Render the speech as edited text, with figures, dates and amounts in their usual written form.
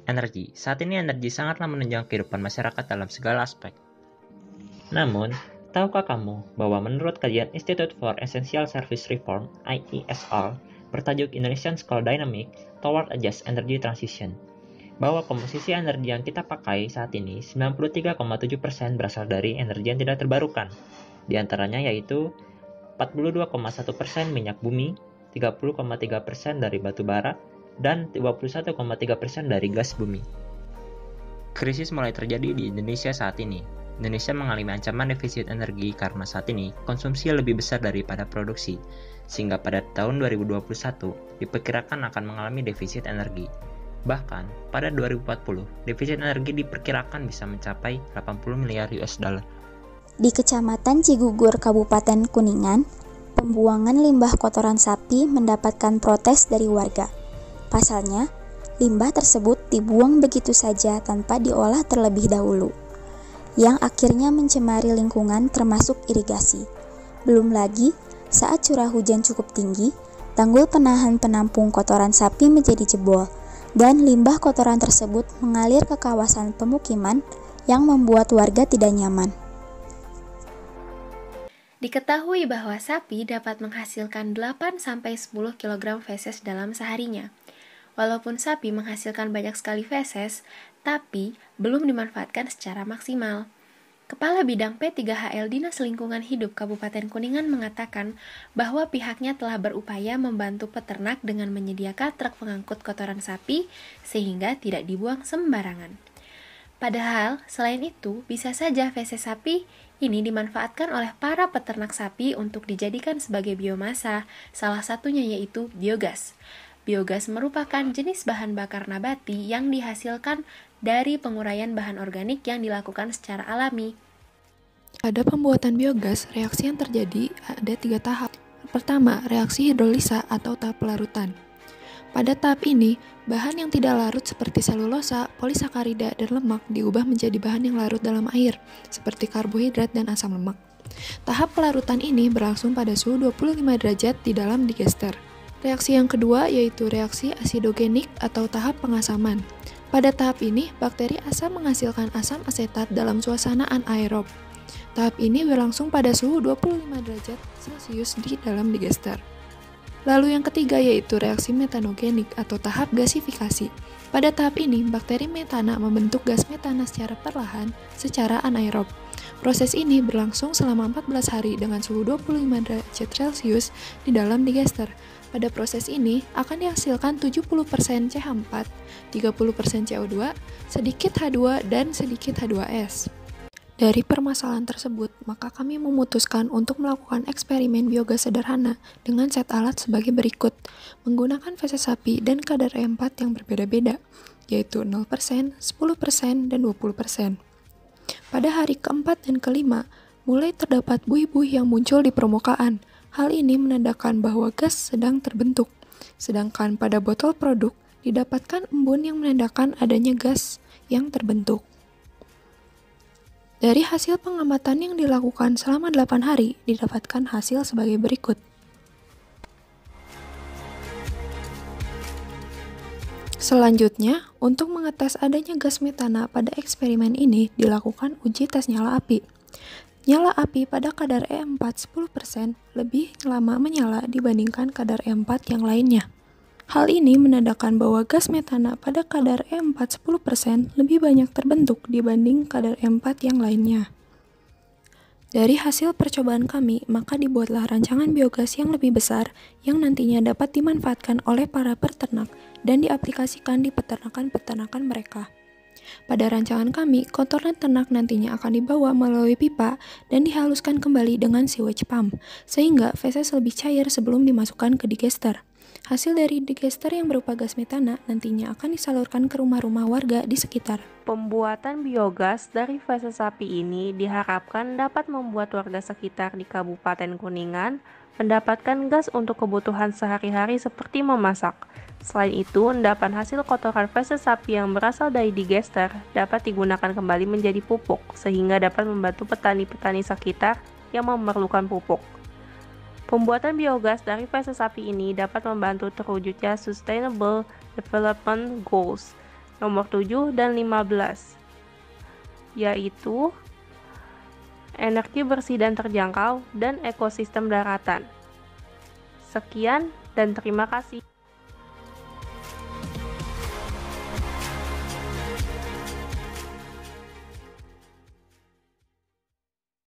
Energi. Saat ini energi sangatlah menunjang kehidupan masyarakat dalam segala aspek. Namun, tahukah kamu bahwa menurut kajian Institute for Essential Service Reform (IESR) bertajuk Indonesian School Dynamic Toward a Just Energy Transition, bahwa komposisi energi yang kita pakai saat ini 93,7% berasal dari energi yang tidak terbarukan. Di antaranya yaitu 42,1% minyak bumi, 30,3% dari batu bara, dan 21,3% dari gas bumi. Krisis mulai terjadi di Indonesia saat ini. Indonesia mengalami ancaman defisit energi karena saat ini konsumsi lebih besar daripada produksi, sehingga pada tahun 2021 diperkirakan akan mengalami defisit energi. Bahkan, pada 2040, defisit energi diperkirakan bisa mencapai 80 miliar US dollar. Di Kecamatan Cigugur, Kabupaten Kuningan, pembuangan limbah kotoran sapi mendapatkan protes dari warga. Pasalnya, limbah tersebut dibuang begitu saja tanpa diolah terlebih dahulu, yang akhirnya mencemari lingkungan termasuk irigasi. Belum lagi, saat curah hujan cukup tinggi, tanggul penahan penampung kotoran sapi menjadi jebol, dan limbah kotoran tersebut mengalir ke kawasan pemukiman yang membuat warga tidak nyaman. Diketahui bahwa sapi dapat menghasilkan 8-10 kg feses dalam seharinya. Walaupun sapi menghasilkan banyak sekali feses, tapi belum dimanfaatkan secara maksimal. Kepala Bidang P3HL Dinas Lingkungan Hidup Kabupaten Kuningan mengatakan bahwa pihaknya telah berupaya membantu peternak dengan menyediakan truk pengangkut kotoran sapi sehingga tidak dibuang sembarangan. Padahal, selain itu, bisa saja feses sapi ini dimanfaatkan oleh para peternak sapi untuk dijadikan sebagai biomasa, salah satunya yaitu biogas. Biogas merupakan jenis bahan bakar nabati yang dihasilkan dari penguraian bahan organik yang dilakukan secara alami. Pada pembuatan biogas, reaksi yang terjadi ada 3 tahap. Pertama, reaksi hidrolisa atau tahap pelarutan. Pada tahap ini, bahan yang tidak larut seperti selulosa, polisakarida, dan lemak diubah menjadi bahan yang larut dalam air, seperti karbohidrat dan asam lemak. Tahap pelarutan ini berlangsung pada suhu 25 derajat di dalam digester. Reaksi yang kedua yaitu reaksi asidogenik atau tahap pengasaman. Pada tahap ini, bakteri asam menghasilkan asam asetat dalam suasana anaerob. Tahap ini berlangsung pada suhu 25 derajat Celcius di dalam digester. Lalu yang ketiga yaitu reaksi metanogenik atau tahap gasifikasi. Pada tahap ini, bakteri metana membentuk gas metana secara perlahan secara anaerob. Proses ini berlangsung selama 14 hari dengan suhu 25 derajat Celcius di dalam digester. Pada proses ini akan dihasilkan 70% CH4, 30% CO2, sedikit H2, dan sedikit H2S. Dari permasalahan tersebut, maka kami memutuskan untuk melakukan eksperimen biogas sederhana dengan set alat sebagai berikut, menggunakan feses sapi dan kadar E4 yang berbeda-beda, yaitu 0%, 10%, dan 20%. Pada hari keempat dan kelima, mulai terdapat buih-buih yang muncul di permukaan. Hal ini menandakan bahwa gas sedang terbentuk, sedangkan pada botol produk didapatkan embun yang menandakan adanya gas yang terbentuk. Dari hasil pengamatan yang dilakukan selama 8 hari, didapatkan hasil sebagai berikut. Selanjutnya, untuk mengetes adanya gas metana pada eksperimen ini, dilakukan uji tes nyala api. Nyala api pada kadar E4 10% lebih lama menyala dibandingkan kadar E4 yang lainnya. Hal ini menandakan bahwa gas metana pada kadar E4 10% lebih banyak terbentuk dibanding kadar E4 yang lainnya. Dari hasil percobaan kami, maka dibuatlah rancangan biogas yang lebih besar yang nantinya dapat dimanfaatkan oleh para peternak dan diaplikasikan di peternakan-peternakan mereka. Pada rancangan kami, kotoran ternak nantinya akan dibawa melalui pipa dan dihaluskan kembali dengan sewage pump, sehingga feses lebih cair sebelum dimasukkan ke digester. Hasil dari digester yang berupa gas metana nantinya akan disalurkan ke rumah-rumah warga di sekitar. Pembuatan biogas dari feses sapi ini diharapkan dapat membuat warga sekitar di Kabupaten Kuningan mendapatkan gas untuk kebutuhan sehari-hari seperti memasak. Selain itu, endapan hasil kotoran feses sapi yang berasal dari digester dapat digunakan kembali menjadi pupuk, sehingga dapat membantu petani-petani sekitar yang memerlukan pupuk. Pembuatan biogas dari feses sapi ini dapat membantu terwujudnya Sustainable Development Goals nomor 7 dan 15, yaitu energi bersih dan terjangkau dan ekosistem daratan. Sekian dan terima kasih.